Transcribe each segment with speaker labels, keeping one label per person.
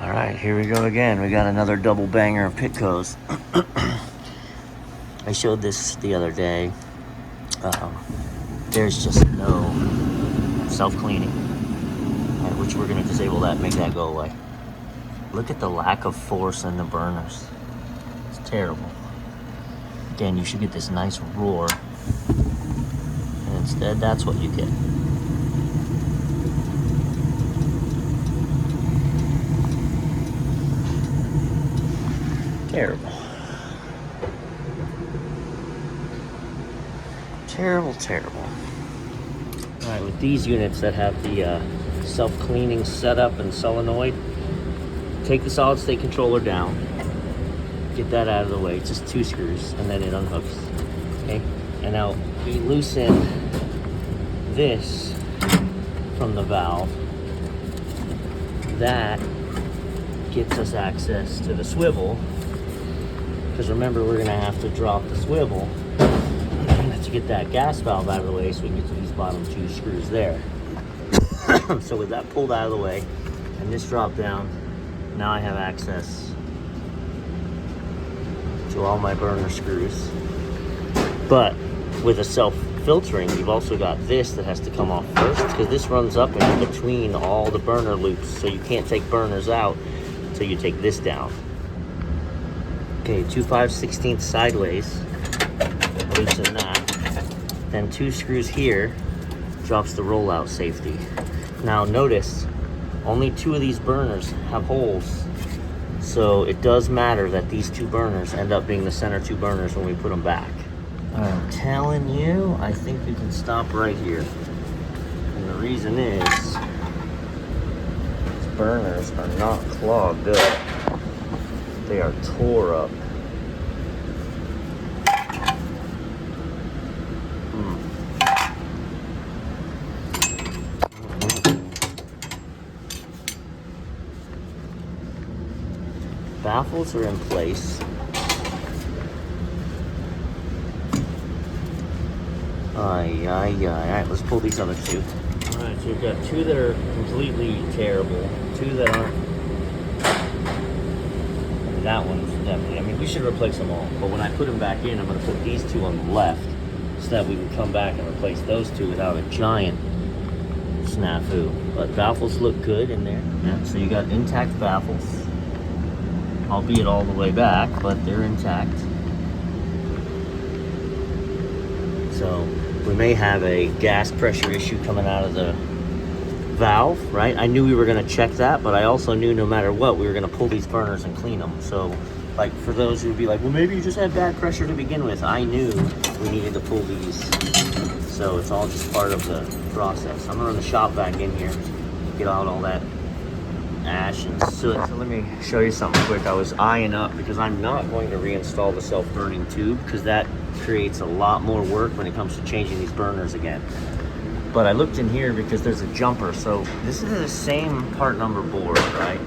Speaker 1: All right, here we go again. We got another double banger of Pitcos. I showed this the other day. There's just no self-cleaning, right, which we're going to disable that, make that go away. Look at the lack of force in the burners. It's terrible. Again, you should get this nice roar, and instead that's what you get. Terrible. Terrible, terrible. All right, with these units that have the self-cleaning setup and solenoid, take the solid state controller down, get that out of the way. It's just 2 screws, and then it unhooks. Okay, and now we loosen this from the valve. That gets us access to the swivel, because remember, we're going to have to drop the swivel to get that gas valve out of the way so we can get to these bottom 2 screws there. So with that pulled out of the way and this dropped down, now I have access to all my burner screws. But with a self-filtering, you've also got this that has to come off first, because this runs up in between all the burner loops, so you can't take burners out until you take this down. Okay, 2 5/16 sideways, loosen that. Then 2 screws here, drops the rollout safety. Now notice, only 2 of these burners have holes. So it does matter that these 2 burners end up being the center 2 burners when we put them back. I'm telling you, I think you can stop right here. And the reason is, these burners are not clogged up. They are tore up. Baffles are in place. Alright, let's pull these other 2. Alright, so we've got 2 that are completely terrible, 2 that aren't. That one's definitely, I mean, we should replace them all, but when I put them back in, I'm going to put these 2 on the left so that we can come back and replace those 2 without a giant snafu. But baffles look good in there. Yeah, so you got intact baffles, albeit all the way back, but they're intact. So we may have a gas pressure issue coming out of the valve, right? I knew we were going to check that, but I also knew no matter what, we were going to pull these burners and clean them. So, like, for those who would be like, well, maybe you just had bad pressure to begin with, I knew we needed to pull these. So it's all just part of the process. I'm going to run the shop vac in here, get out all that ash and soot. So let me show you something quick. I was eyeing up, because I'm not going to reinstall the self-burning tube, because that creates a lot more work when it comes to changing these burners again. But I looked in here because there's a jumper. So this is the same part number board, right?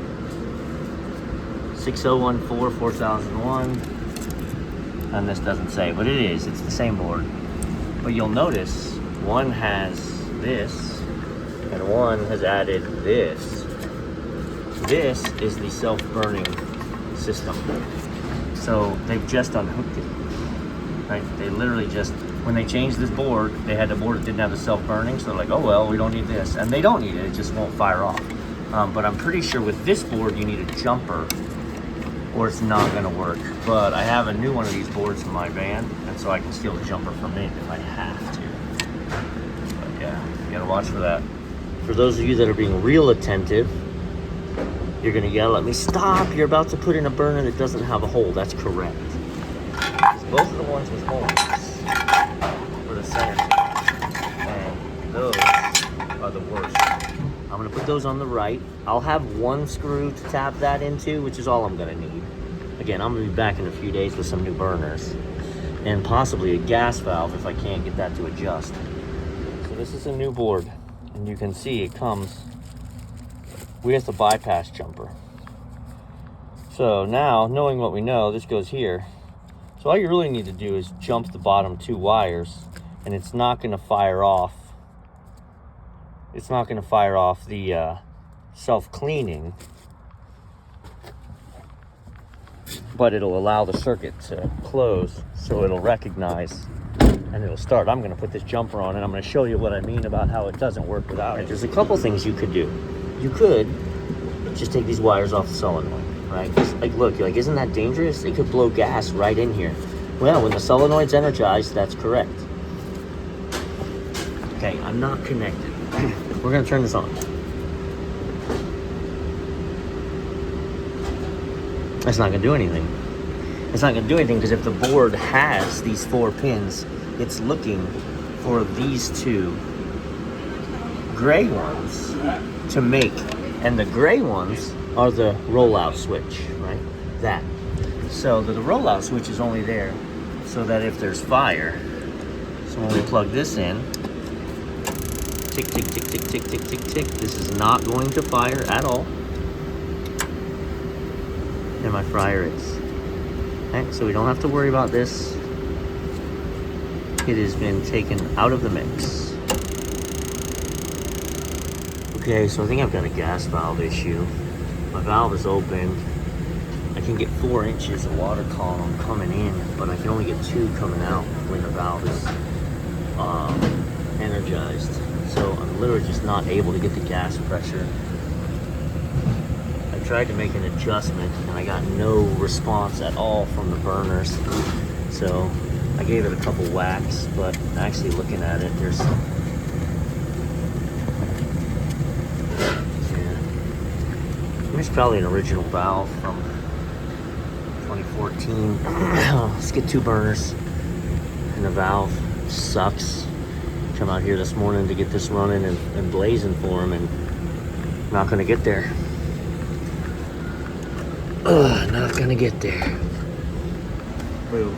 Speaker 1: 6014 4001. And this doesn't say, but it is. It's the same board. But you'll notice one has this and one has added this. This is the self-burning system. So they've just unhooked it, right? They literally just, when they changed this board, they had the board that didn't have the self-burning, so they're like, oh well, we don't need this. And they don't need it, it just won't fire off. But I'm pretty sure with this board, you need a jumper, or it's not gonna work. But I have a new one of these boards in my van, and so I can steal the jumper from it if I have to. But yeah, you gotta watch for that. For those of you that are being real attentive, you're gonna yell at me, stop, you're about to put in a burner that doesn't have a hole. That's correct. Both of the ones with holes were the center 2, and those are the worst. I'm gonna put those on the right. I'll have 1 screw to tap that into, which is all I'm gonna need. Again, I'm gonna be back in a few days with some new burners, and possibly a gas valve if I can't get that to adjust. So this is a new board, and you can see it comes with the bypass jumper. So now, knowing what we know, this goes here. So all you really need to do is jump the bottom 2 wires, and it's not going to fire off. It's not going to fire off the self-cleaning but it'll allow the circuit to close, so it'll recognize and it'll start. I'm going to put this jumper on and I'm going to show you what I mean about how it doesn't work without it. There's a couple things you could do. You could just take these wires off the solenoid, right? Like, look, you're like, isn't that dangerous? It could blow gas right in here. Well, when the solenoid's energized, that's correct. Okay, I'm not connected. We're going to turn this on. That's not going to do anything. It's not going to do anything because if the board has these 4 pins, it's looking for these 2 gray ones to make. And the gray ones are the rollout switch, right? That. So the rollout switch is only there so that if there's fire, so when we plug this in, tick, tick, tick, tick, tick, tick, tick, tick, this is not going to fire at all. And my fryer is. Okay, so we don't have to worry about this. It has been taken out of the mix. Okay, so I think I've got a gas valve issue. My valve is open. I can get 4 inches of water column coming in, but I can only get 2 coming out when the valve is energized. So I'm literally just not able to get the gas pressure. I tried to make an adjustment and I got no response at all from the burners. So I gave it a couple whacks, but actually looking at it, there's probably an original valve from 2014. Let's get 2 burners and the valve sucks. Come out here this morning to get this running and blazing for them, and not gonna get there. Not gonna get there. Boo.